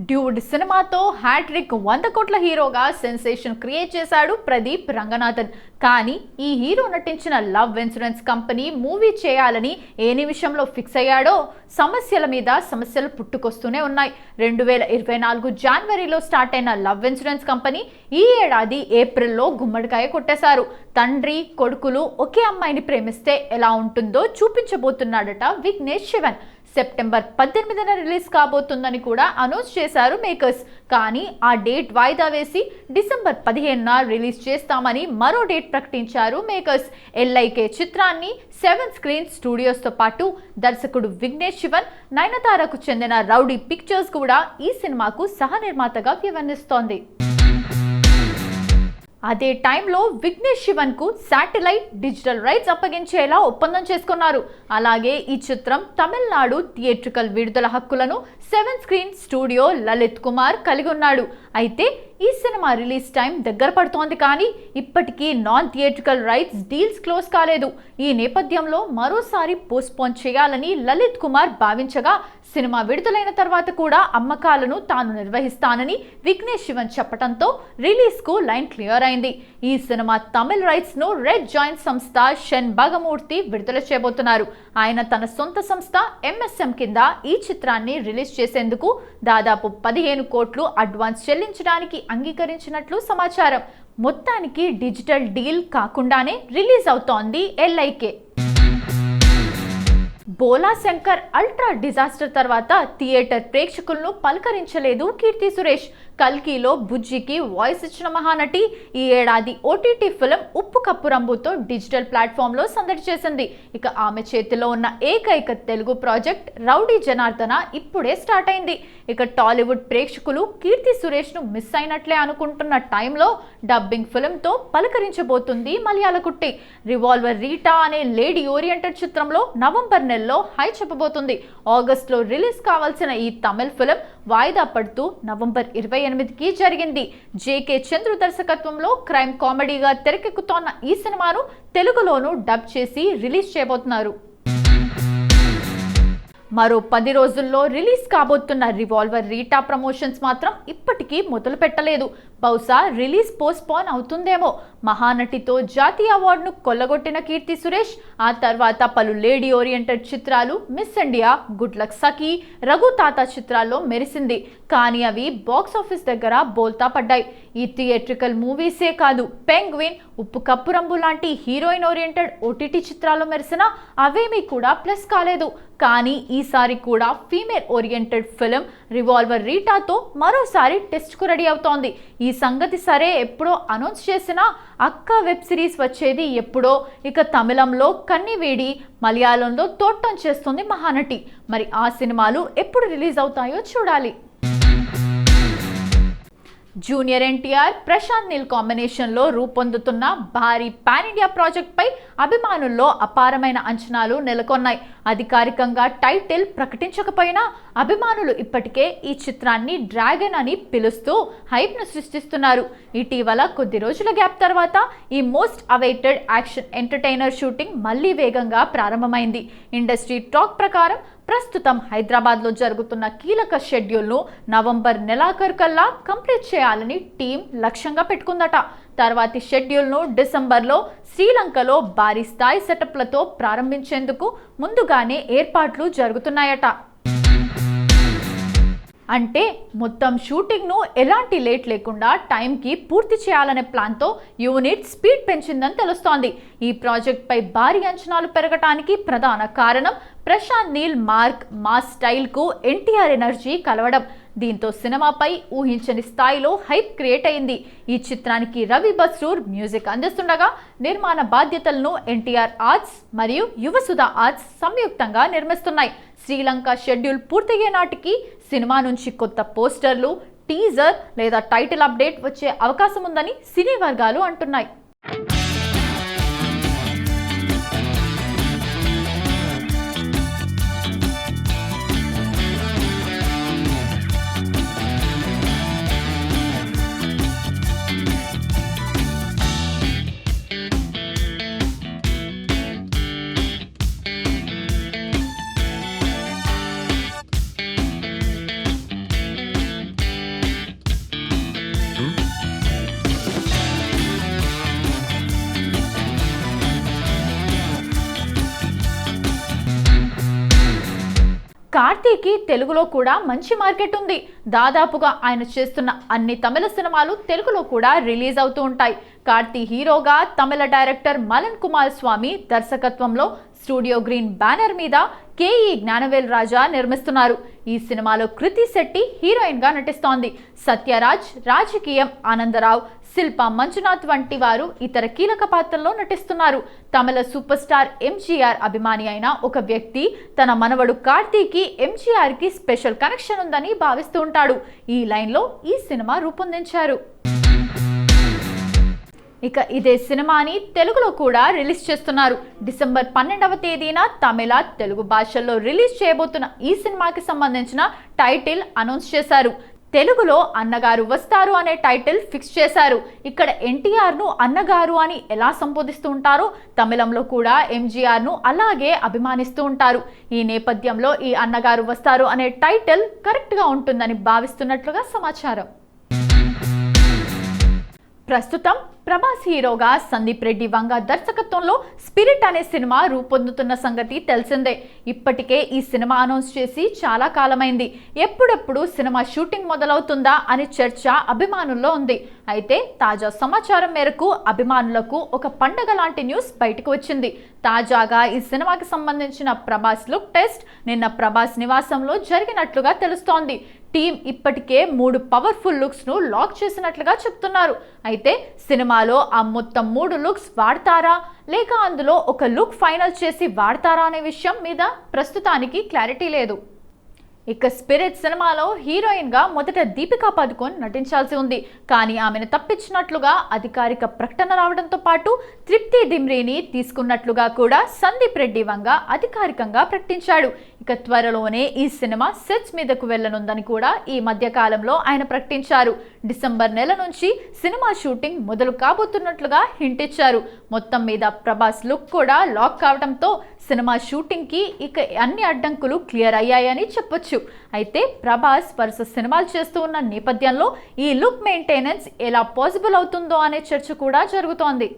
Dude సినిమాతో hat trick 100 కోట్ల హీరోగా సెన్సేషన్ క్రియేట్ చేశాడు ప్రదీప్ రంగనాథన్. కానీ ఈ హీరో నటించిన లవ్ ఇన్సూరెన్స్ కంపెనీ మూవీ చేయాలని ఏ నిమిషంలో ఫిక్స్ అయ్యాడో సమస్యల మీద సమస్యలు పుట్టుకొస్తూనే ఉన్నాయి. 2024 జనవరిలో స్టార్ట్ అయిన లవ్ ఇన్సూరెన్స్ కంపెనీ ఈ ఏడాది ఏప్రిల్లో గుమ్మడికాయ కొట్టేశారు. తండ్రి కొడుకులు ఒకే అమ్మాయిని ప్రేమిస్తే ఎలా ఉంటుందో చూపించబోతున్నాడట విఘ్నేష్ శివన్. సెప్టెంబర్ 18న రిలీజ్ కాబోతుందని కూడా అనౌన్స్ చేశారు మేకర్స్. కానీ ఆ డేట్ వాయిదా వేసి డిసెంబర్ 15న రిలీజ్ చేస్తామని మరో డేట్ ప్రకటించారు మేకర్స్. LIK చిత్రాన్ని 7 స్క్రీన్ స్టూడియోస్తో పాటు దర్శకుడు విఘ్నేష్ శివన్, నయనతారకు చెందిన రౌడీ పిక్చర్స్ కూడా ఈ సినిమాకు సహ నిర్మాతగా వ్యవహరిస్తోంది. అదే టైంలో విఘ్నేష్ శివన్ కు శాటిలైట్ డిజిటల్ రైట్స్ అప్పగించేలా ఒప్పందం చేసుకున్నారు. అలాగే ఈ చిత్రం తమిళనాడు థియేట్రికల్ విడుదల హక్కులను 7 స్క్రీన్ స్టూడియో లలిత్ కుమార్ కలిగి ఉన్నాడు. అయితే ఈ సినిమా రిలీజ్ టైం దగ్గర పడుతోంది, కానీ ఇప్పటికీ non theatrical rights deals close కాలేదు. ఈ నేపథ్యంలో మరోసారి పోస్ట్పోన్ చేయాలని లలిత్ కుమార్ భావించగా, సినిమా విడుదలైన తర్వాత కూడా అమ్మకాలను తాను నిర్వహిస్తానని విఘ్నేష్ శివన్ చెప్పడంతో రిలీజ్ కు లైన్ క్లియర్ అయింది. ఈ సినిమా తమిళ రైట్స్ ను రెడ్ జాయింట్ సంస్థ షెన్ భగమూర్తి విడుదల చేయబోతున్నారు. ఆయన తన సొంత సంస్థ MSM కింద ఈ చిత్రాన్ని రిలీజ్ చేసేందుకు దాదాపు 15 కోట్లు అడ్వాన్స్ చెల్లించడానికి అంగీకరించినట్లు సమాచారం. మొత్తానికి డిజిటల్ డీల్ కాకుండానే రిలీజ్ అవుతోంది LIK. బోలా శంకర్ అల్ట్రా డిజాస్టర్ తర్వాత థియేటర్ ప్రేక్షకులను పలకరించలేదు కీర్తి సురేష్. కల్కిలో బుజ్జికి వాయిస్ ఇచ్చిన మహానటి ఈ ఏడాది OTT ఫిల్మ్ ఉప్పు కప్పు రంబుతో డిజిటల్ ప్లాట్ఫామ్లో సందడి చేసింది. ఇక ఆమె చేతిలో ఉన్న ఏకైక తెలుగు ప్రాజెక్ట్ రౌడీ జనార్దన ఇప్పుడే స్టార్ట్ అయింది. ఇక టాలీవుడ్ ప్రేక్షకులు కీర్తి సురేష్ను మిస్ అయినట్లే అనుకుంటున్న టైంలో డబ్బింగ్ ఫిల్మ్తో పలకరించబోతుంది మలయాళ కుట్టి. రివాల్వర్ రీటా అనే లేడీ ఓరియంటెడ్ చిత్రంలో నవంబర్ నెలలో హై చెప్పబోతుంది. ఆగస్టులో రిలీజ్ కావాల్సిన ఈ తమిళ ఫిల్మ్ వాయిదా పడుతూ నవంబర్ 28కి జరిగింది. JK చంద్రు దర్శకత్వంలో క్రైమ్ కామెడీగా తెరకెక్కుతోన్న ఈ సినిమాను తెలుగులోనూ డబ్ చేసి రిలీజ్ చేయబోతున్నారు. మరో 10 రోజుల్లో రిలీజ్ కాబోతున్న రివాల్వర్ రీటా ప్రమోషన్స్ మాత్రం ఇప్పటికీ మొదలు పెట్టలేదు. బహుశా రిలీజ్ పోస్ట్పోన్ అవుతుందేమో. మహానటితో జాతీయ అవార్డును కొల్లగొట్టిన కీర్తి సురేష్ ఆ తర్వాత పలు లేడీ ఓరియంటెడ్ చిత్రాలు, మిస్ ఇండియా, గుడ్ లక్ సఖీ, రఘు తాత చిత్రాల్లో మెరిసింది. కానీ అవి బాక్స్ ఆఫీస్ దగ్గర బోల్తా పడ్డాయి. ఈ థియేట్రికల్ మూవీసే కాదు, పెంగ్విన్, ఉప్పు కప్పు రంబు లాంటి హీరోయిన్ ఓరియంటెడ్ OTT చిత్రాల్లో మెరిసిన అవేమీ కూడా ప్లస్ కాలేదు. కానీ ఈసారి కూడా ఫీమేల్ ఓరియంటెడ్ ఫిల్మ్ రివాల్వర్ రీటాతో మరోసారి టెస్ట్కు రెడీ అవుతోంది. ఈ సంగతి సరే, ఎప్పుడో అనౌన్స్ చేసిన అక్క వెబ్ సిరీస్ వచ్చేది ఎప్పుడో. ఇక తమిళంలో కన్నివేడి, మలయాళంలో తోట్టం చేస్తుంది మహానటి. మరి ఆ సినిమాలు ఎప్పుడు రిలీజ్ అవుతాయో చూడాలి. జూనియర్ NTR, ప్రశాంత్ నీల్ కాంబినేషన్లో రూపొందుతున్న భారీ పాన్ ఇండియా ప్రాజెక్ట్పై అభిమానుల్లో అపారమైన అంచనాలు నెలకొన్నాయి. అధికారికంగా టైటిల్ ప్రకటించకపోయినా అభిమానులు ఇప్పటికే ఈ చిత్రాన్ని డ్రాగన్ అని పిలుస్తూ హైప్ను సృష్టిస్తున్నారు. ఇటీవల కొద్ది రోజుల గ్యాప్ తర్వాత ఈ most awaited action entertainer shooting మళ్లీ వేగంగా ప్రారంభమైంది. ఇండస్ట్రీ టాక్ ప్రకారం ప్రస్తుతం హైదరాబాద్లో జరుగుతున్న కీలక షెడ్యూల్ను నవంబర్ నెలాఖరు కల్లా కంప్లీట్ చేయాలని టీం లక్ష్యంగా పెట్టుకుందట. తర్వాతి షెడ్యూల్ను డిసెంబర్లో శ్రీలంకలో భారీ స్థాయి సెటప్లతో ప్రారంభించేందుకు ముందుగానే ఏర్పాట్లు జరుగుతున్నాయట. అంటే మొత్తం షూటింగ్ను ఎలాంటి లేట్ లేకుండా టైంకి పూర్తి చేయాలనే ప్లాన్తో యూనిట్ స్పీడ్ పెంచిందని తెలుస్తోంది. ఈ ప్రాజెక్ట్పై భారీ అంచనాలు పెరగటానికి ప్రధాన కారణం ప్రశాంత్ నీల్ మార్క్ మాస్ స్టైల్కు NTR ఎనర్జీ కలవడం. దీంతో సినిమాపై ఊహించని స్థాయిలో హైప్ క్రియేట్ అయింది. ఈ చిత్రానికి రవి బస్రూర్ మ్యూజిక్ అందిస్తుండగా నిర్మాణ బాధ్యతలను NTR ఆర్ట్స్ మరియు యువసుధ ఆర్ట్స్ సంయుక్తంగా నిర్మిస్తున్నాయి. శ్రీలంక షెడ్యూల్ పూర్తయ్యే నాటికి సినిమా నుంచి కొత్త పోస్టర్లు, టీజర్ లేదా టైటిల్ అప్డేట్ వచ్చే అవకాశం ఉందని సినీ వర్గాలు అంటున్నాయి. కార్తీకి తెలుగులో కూడా మంచి మార్కెట్ ఉంది. దాదాపుగా ఆయన చేస్తున్న అన్ని తమిళ సినిమాలు తెలుగులో కూడా రిలీజ్ అవుతూ ఉంటాయి. కార్తీ హీరోగా తమిళ డైరెక్టర్ మలన్ కుమార్ స్వామి దర్శకత్వంలో స్టూడియో గ్రీన్ బ్యానర్ మీద కేఈ జ్ఞానవేల్ రాజా నిర్మిస్తున్నారు. ఈ సినిమాలో కృతి శెట్టి హీరోయిన్ గా నటిస్తోంది. సత్యరాజ్, రాజకీయం ఆనందరావు, శిల్ప మంజునాథ్ వంటి వారు ఇతర కీలక పాత్రల్లో నటిస్తున్నారు. తమిళ సూపర్ స్టార్ ఎంజీఆర్ అభిమాని అయిన ఒక వ్యక్తి తన మనవడు కార్తీకి ఎంజీఆర్ కి స్పెషల్ కనెక్షన్ ఉందని భావిస్తూ ఉంటాడు. ఈ లైన్లో ఈ సినిమా రూపొందించారు. ఇక ఇదే సినిమాని తెలుగులో కూడా రిలీజ్ చేస్తున్నారు. డిసెంబర్ 12వ తేదీన తమిళ, తెలుగు భాషల్లో రిలీజ్ చేయబోతున్న ఈ సినిమాకి సంబంధించిన టైటిల్ అనౌన్స్ చేశారు. తెలుగులో అన్నగారు వస్తారు అనే టైటిల్ ఫిక్స్ చేశారు. ఇక్కడ ఎన్టీఆర్ ను అన్నగారు అని ఎలా సంబోధిస్తూ ఉంటారో తమిళంలో కూడా ఎంజీఆర్ ను అలాగే అభిమానిస్తూ ఉంటారు. ఈ నేపథ్యంలో ఈ అన్నగారు వస్తారు అనే టైటిల్ కరెక్ట్ గా ఉంటుందని భావిస్తున్నట్లుగా సమాచారం. ప్రస్తుతం ప్రభాస్ హీరోగా సందీప్ రెడ్డి వంగ దర్శకత్వంలో స్పిరిట్ అనే సినిమా రూపొందుతున్న సంగతి తెలిసిందే. ఇప్పటికే ఈ సినిమా అనౌన్స్ చేసి చాలా కాలమైంది. ఎప్పుడెప్పుడు సినిమా షూటింగ్ మొదలవుతుందా అనే చర్చ అభిమానుల్లో ఉంది. అయితే తాజా సమాచారం మేరకు అభిమానులకు ఒక పండగ లాంటి న్యూస్ బయటకు వచ్చింది. తాజాగా ఈ సినిమాకి సంబంధించిన ప్రభాస్ లుక్ టెస్ట్ నిన్న ప్రభాస్ నివాసంలో జరిగినట్లుగా తెలుస్తోంది. టీం ఇప్పటికే 3 పవర్ఫుల్ లుక్స్ ను లాక్ చేసినట్లుగా చెప్తున్నారు. అయితే సినిమాలో ఆ మొత్తం 3 లుక్స్ వాడతారా లేక అందులో ఒక లుక్ ఫైనల్ చేసి వాడతారా అనే విషయం మీద ప్రస్తుతానికి క్లారిటీ లేదు. ఇక స్పిరిట్ సినిమాలో హీరోయిన్ గా మొదట దీపికా పదుకొన్ నటించాల్సి ఉంది. కానీ ఆమెను తప్పించినట్లుగా అధికారిక ప్రకటన రావడంతో పాటు తృప్తి దిమ్రీని తీసుకున్నట్లుగా కూడా సందీప్ రెడ్డి వంగ అధికారికంగా ప్రకటించాడు. ఇక త్వరలోనే ఈ సినిమా సెట్స్ మీదకు వెళ్లనుందని కూడా ఈ మధ్య కాలంలో ఆయన ప్రకటించారు. డిసెంబర్ నెల నుంచి సినిమా షూటింగ్ మొదలు కాబోతున్నట్లుగా హింట్ ఇచ్చారు. మొత్తం మీద ప్రభాస్ లుక్ కూడా లాక్ కావడంతో సినిమా షూటింగ్ కి ఇక అన్ని అడ్డంకులు క్లియర్ అయ్యాయని చెప్పొచ్చు. అయితే ప్రభాస్ వరుస సినిమాలు చేస్తూ ఉన్న నేపథ్యంలో ఈ లుక్ మెయింటెనెన్స్ ఎలా పాసిబుల్ అవుతుందో అనే చర్చ కూడా జరుగుతోంది.